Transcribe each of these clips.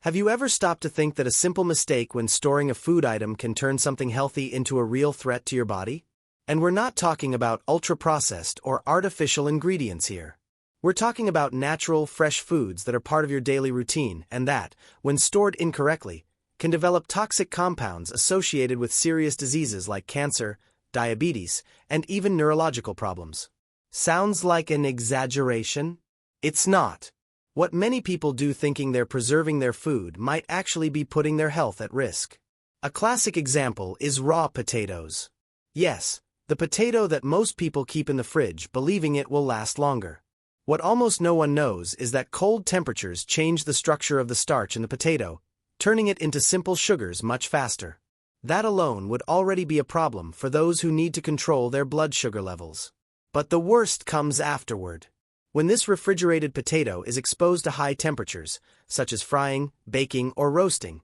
Have you ever stopped to think that a simple mistake when storing a food item can turn something healthy into a real threat to your body? And we're not talking about ultra-processed or artificial ingredients here. We're talking about natural, fresh foods that are part of your daily routine and that, when stored incorrectly, can develop toxic compounds associated with serious diseases like cancer, diabetes, and even neurological problems. Sounds like an exaggeration? It's not. What many people do thinking they're preserving their food might actually be putting their health at risk. A classic example is raw potatoes. Yes, the potato that most people keep in the fridge believing it will last longer. What almost no one knows is that cold temperatures change the structure of the starch in the potato, turning it into simple sugars much faster. That alone would already be a problem for those who need to control their blood sugar levels. But the worst comes afterward. When this refrigerated potato is exposed to high temperatures, such as frying, baking, or roasting,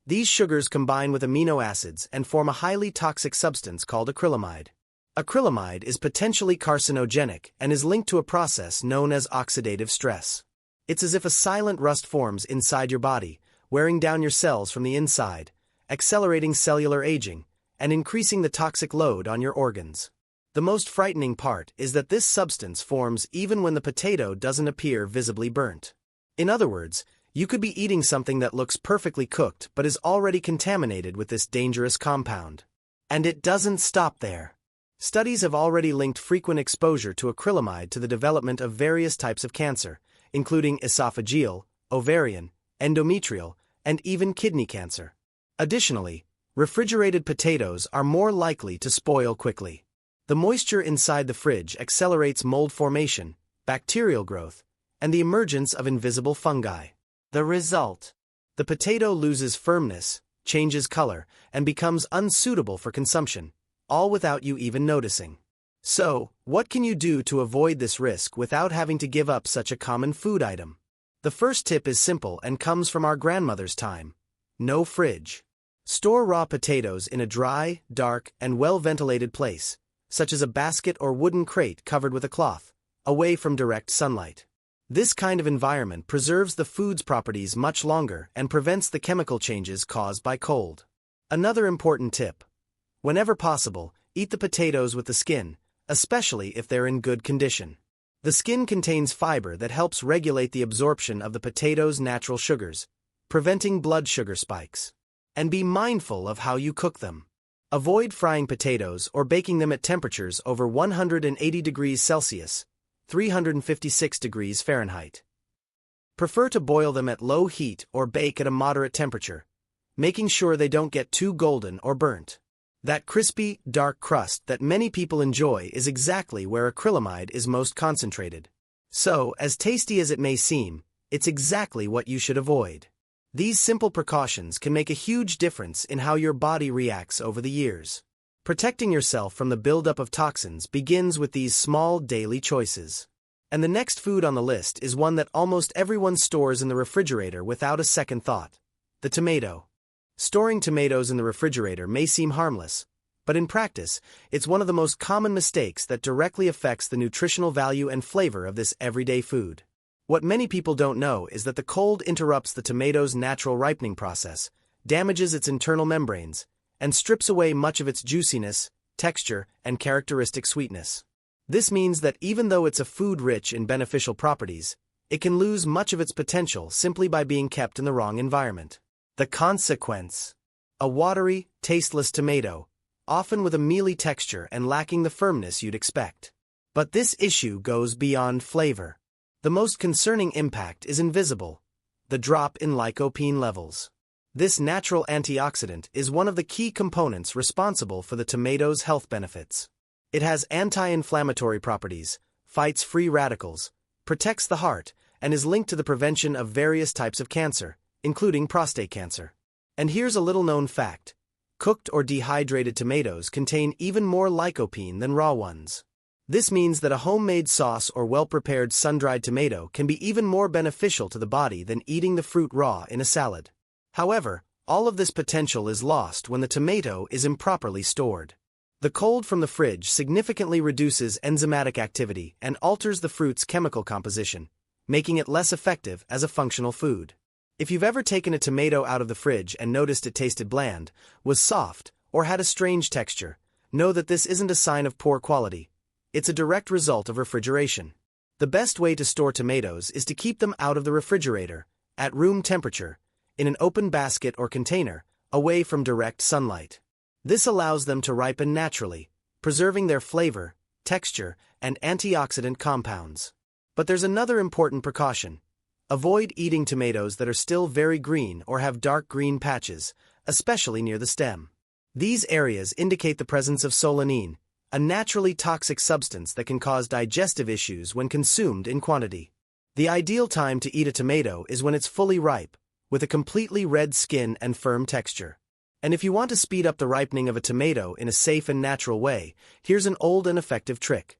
these sugars combine with amino acids and form a highly toxic substance called acrylamide. Acrylamide is potentially carcinogenic and is linked to a process known as oxidative stress. It's as if a silent rust forms inside your body, wearing down your cells from the inside, accelerating cellular aging, and increasing the toxic load on your organs. The most frightening part is that this substance forms even when the potato doesn't appear visibly burnt. In other words, you could be eating something that looks perfectly cooked but is already contaminated with this dangerous compound. And it doesn't stop there. Studies have already linked frequent exposure to acrylamide to the development of various types of cancer, including esophageal, ovarian, endometrial, and even kidney cancer. Additionally, refrigerated potatoes are more likely to spoil quickly. The moisture inside the fridge accelerates mold formation, bacterial growth, and the emergence of invisible fungi. The result: the potato loses firmness, changes color, and becomes unsuitable for consumption, all without you even noticing. So, what can you do to avoid this risk without having to give up such a common food item? The first tip is simple and comes from our grandmother's time. No fridge. Store raw potatoes in a dry, dark, and well-ventilated place, such as a basket or wooden crate covered with a cloth, away from direct sunlight. This kind of environment preserves the food's properties much longer and prevents the chemical changes caused by cold. Another important tip: whenever possible, eat the potatoes with the skin, especially if they're in good condition. The skin contains fiber that helps regulate the absorption of the potato's natural sugars, preventing blood sugar spikes. And be mindful of how you cook them. Avoid frying potatoes or baking them at temperatures over 180 degrees Celsius, 356 degrees Fahrenheit. Prefer to boil them at low heat or bake at a moderate temperature, making sure they don't get too golden or burnt. That crispy, dark crust that many people enjoy is exactly where acrylamide is most concentrated. So, as tasty as it may seem, it's exactly what you should avoid. These simple precautions can make a huge difference in how your body reacts over the years. Protecting yourself from the buildup of toxins begins with these small daily choices. And the next food on the list is one that almost everyone stores in the refrigerator without a second thought: the tomato. Storing tomatoes in the refrigerator may seem harmless, but in practice, it's one of the most common mistakes that directly affects the nutritional value and flavor of this everyday food. What many people don't know is that the cold interrupts the tomato's natural ripening process, damages its internal membranes, and strips away much of its juiciness, texture, and characteristic sweetness. This means that even though it's a food rich in beneficial properties, it can lose much of its potential simply by being kept in the wrong environment. The consequence: a watery, tasteless tomato, often with a mealy texture and lacking the firmness you'd expect. But this issue goes beyond flavor. The most concerning impact is invisible: the drop in lycopene levels. This natural antioxidant is one of the key components responsible for the tomato's health benefits. It has anti-inflammatory properties, fights free radicals, protects the heart, and is linked to the prevention of various types of cancer, including prostate cancer. And here's a little-known fact: cooked or dehydrated tomatoes contain even more lycopene than raw ones. This means that a homemade sauce or well-prepared sun-dried tomato can be even more beneficial to the body than eating the fruit raw in a salad. However, all of this potential is lost when the tomato is improperly stored. The cold from the fridge significantly reduces enzymatic activity and alters the fruit's chemical composition, making it less effective as a functional food. If you've ever taken a tomato out of the fridge and noticed it tasted bland, was soft, or had a strange texture, know that this isn't a sign of poor quality. It's a direct result of refrigeration. The best way to store tomatoes is to keep them out of the refrigerator, at room temperature, in an open basket or container, away from direct sunlight. This allows them to ripen naturally, preserving their flavor, texture, and antioxidant compounds. But there's another important precaution. Avoid eating tomatoes that are still very green or have dark green patches, especially near the stem. These areas indicate the presence of solanine, a naturally toxic substance that can cause digestive issues when consumed in quantity. The ideal time to eat a tomato is when it's fully ripe, with a completely red skin and firm texture. And if you want to speed up the ripening of a tomato in a safe and natural way, here's an old and effective trick.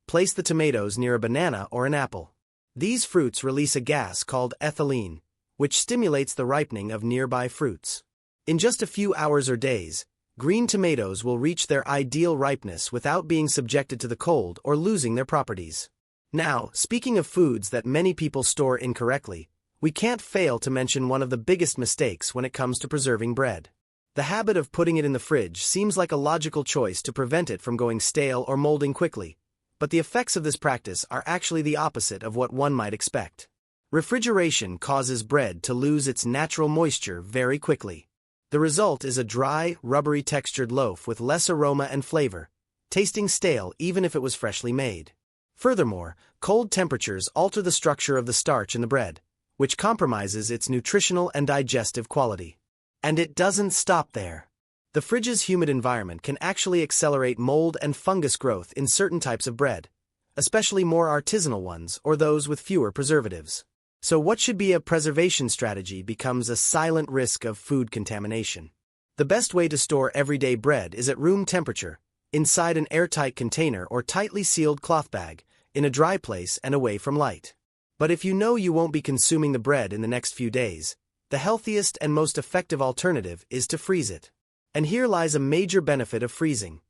Place the tomatoes near a banana or an apple. These fruits release a gas called ethylene, which stimulates the ripening of nearby fruits. In just a few hours or days, green tomatoes will reach their ideal ripeness without being subjected to the cold or losing their properties. Now, speaking of foods that many people store incorrectly, we can't fail to mention one of the biggest mistakes when it comes to preserving bread. The habit of putting it in the fridge seems like a logical choice to prevent it from going stale or molding quickly, but the effects of this practice are actually the opposite of what one might expect. Refrigeration causes bread to lose its natural moisture very quickly. The result is a dry, rubbery textured loaf with less aroma and flavor, tasting stale even if it was freshly made. Furthermore, cold temperatures alter the structure of the starch in the bread, which compromises its nutritional and digestive quality. And it doesn't stop there. The fridge's humid environment can actually accelerate mold and fungus growth in certain types of bread, especially more artisanal ones or those with fewer preservatives. So what should be a preservation strategy becomes a silent risk of food contamination. The best way to store everyday bread is at room temperature, inside an airtight container or tightly sealed cloth bag, in a dry place and away from light. But if you know you won't be consuming the bread in the next few days, the healthiest and most effective alternative is to freeze it. And here lies a major benefit of freezing.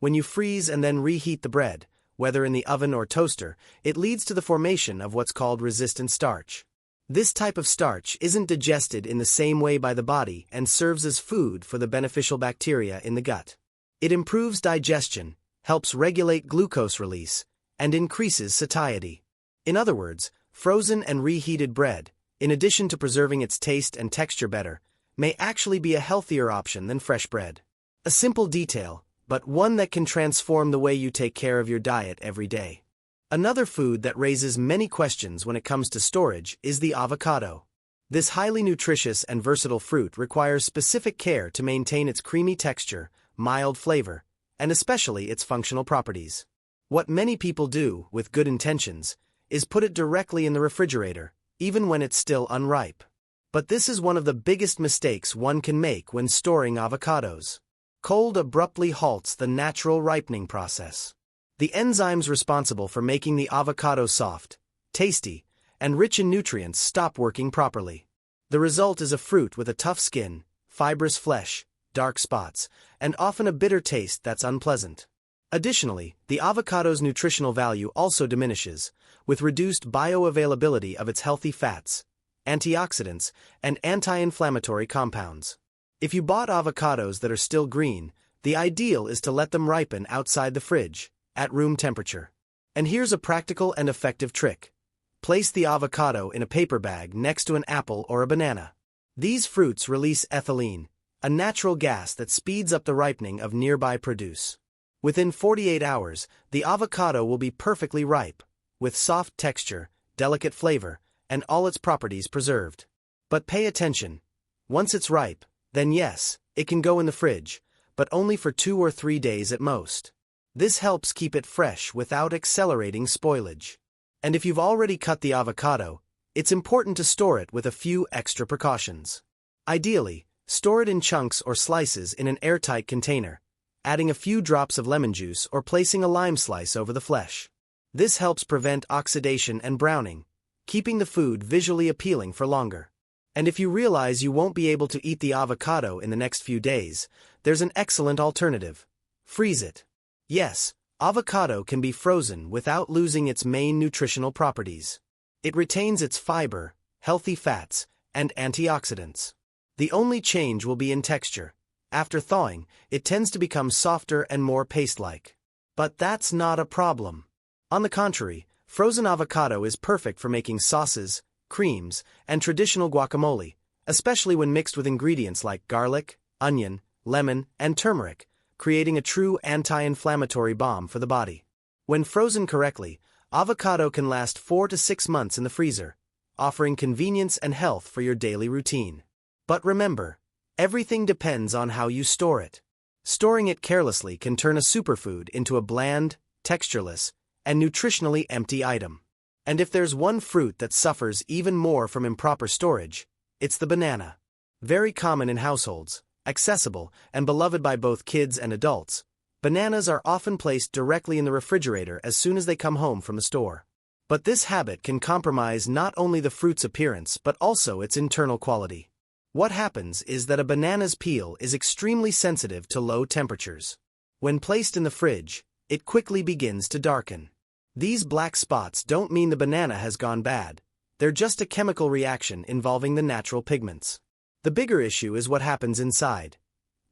When you freeze and then reheat the bread, whether in the oven or toaster, it leads to the formation of what's called resistant starch. This type of starch isn't digested in the same way by the body and serves as food for the beneficial bacteria in the gut. It improves digestion, helps regulate glucose release, and increases satiety. In other words, frozen and reheated bread, in addition to preserving its taste and texture better, may actually be a healthier option than fresh bread. A simple detail, but one that can transform the way you take care of your diet every day. Another food that raises many questions when it comes to storage is the avocado. This highly nutritious and versatile fruit requires specific care to maintain its creamy texture, mild flavor, and especially its functional properties. What many people do, with good intentions, is put it directly in the refrigerator, even when it's still unripe. But this is one of the biggest mistakes one can make when storing avocados. Cold abruptly halts the natural ripening process. The enzymes responsible for making the avocado soft, tasty, and rich in nutrients stop working properly. The result is a fruit with a tough skin, fibrous flesh, dark spots, and often a bitter taste that's unpleasant. Additionally, the avocado's nutritional value also diminishes, with reduced bioavailability of its healthy fats, antioxidants, and anti-inflammatory compounds. If you bought avocados that are still green, the ideal is to let them ripen outside the fridge, at room temperature. And here's a practical and effective trick. Place the avocado in a paper bag next to an apple or a banana. These fruits release ethylene, a natural gas that speeds up the ripening of nearby produce. Within 48 hours, the avocado will be perfectly ripe, with soft texture, delicate flavor, and all its properties preserved. But pay attention. Once it's ripe, then yes, it can go in the fridge, but only for 2 or 3 days at most. This helps keep it fresh without accelerating spoilage. And if you've already cut the avocado, it's important to store it with a few extra precautions. Ideally, store it in chunks or slices in an airtight container, adding a few drops of lemon juice or placing a lime slice over the flesh. This helps prevent oxidation and browning, keeping the food visually appealing for longer. And if you realize you won't be able to eat the avocado in the next few days, there's an excellent alternative. Freeze it. Yes, avocado can be frozen without losing its main nutritional properties. It retains its fiber, healthy fats, and antioxidants. The only change will be in texture. After thawing, it tends to become softer and more paste-like. But that's not a problem. On the contrary, frozen avocado is perfect for making sauces, creams, and traditional guacamole, especially when mixed with ingredients like garlic, onion, lemon, and turmeric, creating a true anti-inflammatory balm for the body. When frozen correctly, avocado can last 4 to 6 months in the freezer, offering convenience and health for your daily routine. But remember, everything depends on how you store it. Storing it carelessly can turn a superfood into a bland, textureless, and nutritionally empty item. And if there's one fruit that suffers even more from improper storage, it's the banana. Very common in households, accessible, and beloved by both kids and adults, bananas are often placed directly in the refrigerator as soon as they come home from the store. But this habit can compromise not only the fruit's appearance but also its internal quality. What happens is that a banana's peel is extremely sensitive to low temperatures. When placed in the fridge, it quickly begins to darken. These black spots don't mean the banana has gone bad. They're just a chemical reaction involving the natural pigments. The bigger issue is what happens inside.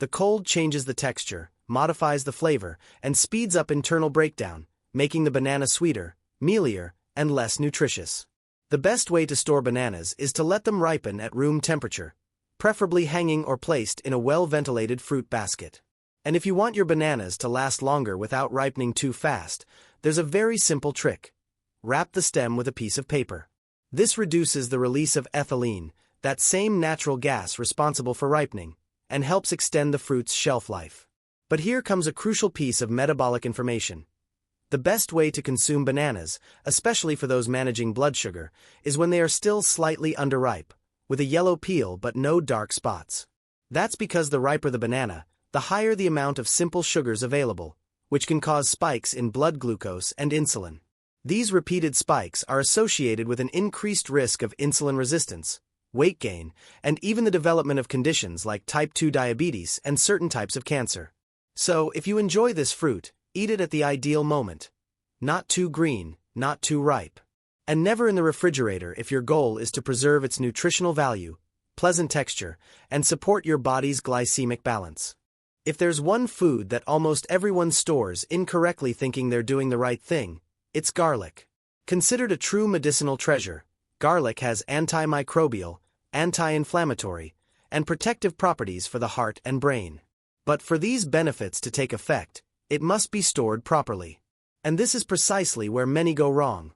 The cold changes the texture, modifies the flavor, and speeds up internal breakdown, making the banana sweeter, mealier, and less nutritious. The best way to store bananas is to let them ripen at room temperature, preferably hanging or placed in a well-ventilated fruit basket. And if you want your bananas to last longer without ripening too fast, there's a very simple trick. Wrap the stem with a piece of paper. This reduces the release of ethylene, that same natural gas responsible for ripening, and helps extend the fruit's shelf life. But here comes a crucial piece of metabolic information. The best way to consume bananas, especially for those managing blood sugar, is when they are still slightly underripe, with a yellow peel but no dark spots. That's because the riper the banana, the higher the amount of simple sugars available, which can cause spikes in blood glucose and insulin. These repeated spikes are associated with an increased risk of insulin resistance, weight gain, and even the development of conditions like type 2 diabetes and certain types of cancer. So, if you enjoy this fruit, eat it at the ideal moment. Not too green, not too ripe. And never in the refrigerator if your goal is to preserve its nutritional value, pleasant texture, and support your body's glycemic balance. If there's one food that almost everyone stores incorrectly thinking they're doing the right thing, it's garlic. Considered a true medicinal treasure, garlic has antimicrobial, anti-inflammatory, and protective properties for the heart and brain. But for these benefits to take effect, it must be stored properly. And this is precisely where many go wrong.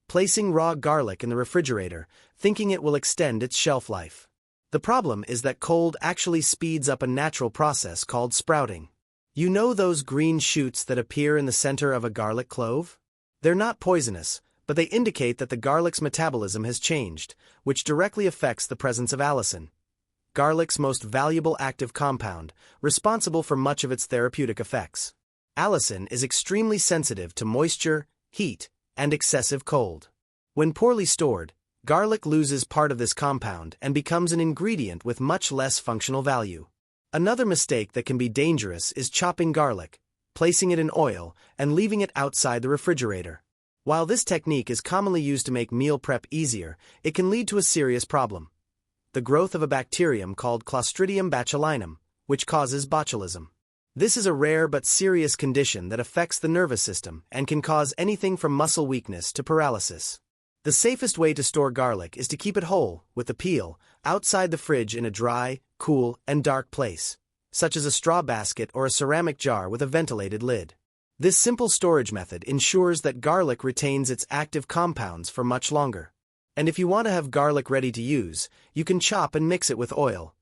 Placing raw garlic in the refrigerator, thinking it will extend its shelf life. The problem is that cold actually speeds up a natural process called sprouting. You know those green shoots that appear in the center of a garlic clove? They're not poisonous, but they indicate that the garlic's metabolism has changed, which directly affects the presence of allicin, garlic's most valuable active compound, responsible for much of its therapeutic effects. Allicin is extremely sensitive to moisture, heat, and excessive cold. When poorly stored, garlic loses part of this compound and becomes an ingredient with much less functional value. Another mistake that can be dangerous is chopping garlic, placing it in oil, and leaving it outside the refrigerator. While this technique is commonly used to make meal prep easier, it can lead to a serious problem: the growth of a bacterium called Clostridium botulinum, which causes botulism. This is a rare but serious condition that affects the nervous system and can cause anything from muscle weakness to paralysis. The safest way to store garlic is to keep it whole, with the peel, outside the fridge in a dry, cool, and dark place, such as a straw basket or a ceramic jar with a ventilated lid. This simple storage method ensures that garlic retains its active compounds for much longer. And if you want to have garlic ready to use, you can chop and mix it with oil.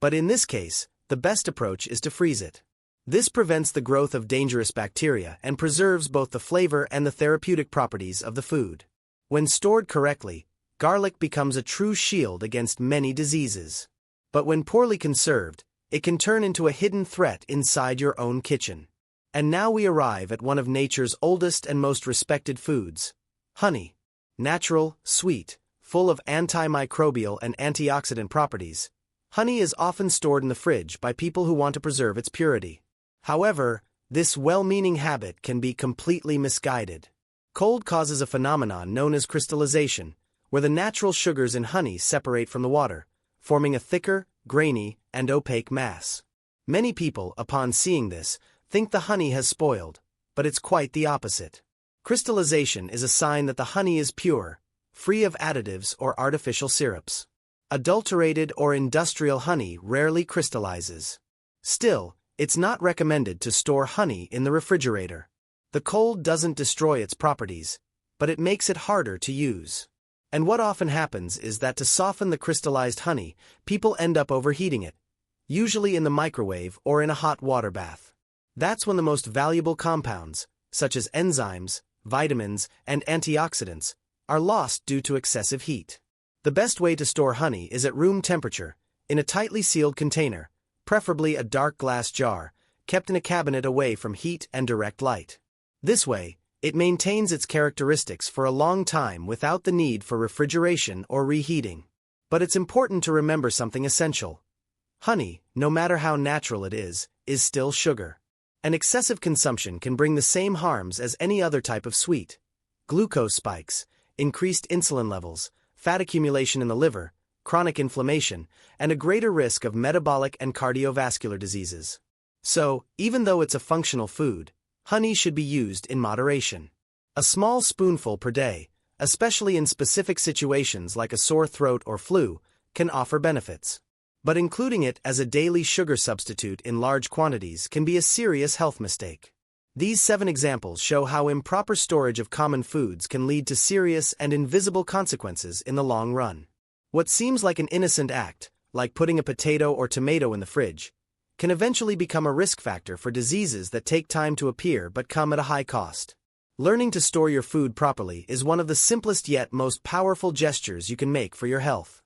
But in this case, the best approach is to freeze it. This prevents the growth of dangerous bacteria and preserves both the flavor and the therapeutic properties of the food. When stored correctly, garlic becomes a true shield against many diseases. But when poorly conserved, it can turn into a hidden threat inside your own kitchen. And now we arrive at one of nature's oldest and most respected foods: honey. Natural, sweet, full of antimicrobial and antioxidant properties, honey is often stored in the fridge by people who want to preserve its purity. However, this well-meaning habit can be completely misguided. Cold causes a phenomenon known as crystallization, where the natural sugars in honey separate from the water, forming a thicker, grainy, and opaque mass. Many people, upon seeing this, think the honey has spoiled, but it's quite the opposite. Crystallization is a sign that the honey is pure, free of additives or artificial syrups. Adulterated or industrial honey rarely crystallizes. Still, it's not recommended to store honey in the refrigerator. The cold doesn't destroy its properties, but it makes it harder to use. And what often happens is that to soften the crystallized honey, people end up overheating it, usually in the microwave or in a hot water bath. That's when the most valuable compounds, such as enzymes, vitamins, and antioxidants, are lost due to excessive heat. The best way to store honey is at room temperature, in a tightly sealed container, preferably a dark glass jar, kept in a cabinet away from heat and direct light. This way, it maintains its characteristics for a long time without the need for refrigeration or reheating. But it's important to remember something essential. Honey, no matter how natural it is still sugar. And excessive consumption can bring the same harms as any other type of sweet. Glucose spikes, increased insulin levels, fat accumulation in the liver, chronic inflammation, and a greater risk of metabolic and cardiovascular diseases. So, even though it's a functional food, honey should be used in moderation. A small spoonful per day, especially in specific situations like a sore throat or flu, can offer benefits. But including it as a daily sugar substitute in large quantities can be a serious health mistake. These 7 examples show how improper storage of common foods can lead to serious and invisible consequences in the long run. What seems like an innocent act, like putting a potato or tomato in the fridge, can eventually become a risk factor for diseases that take time to appear but come at a high cost. Learning to store your food properly is one of the simplest yet most powerful gestures you can make for your health.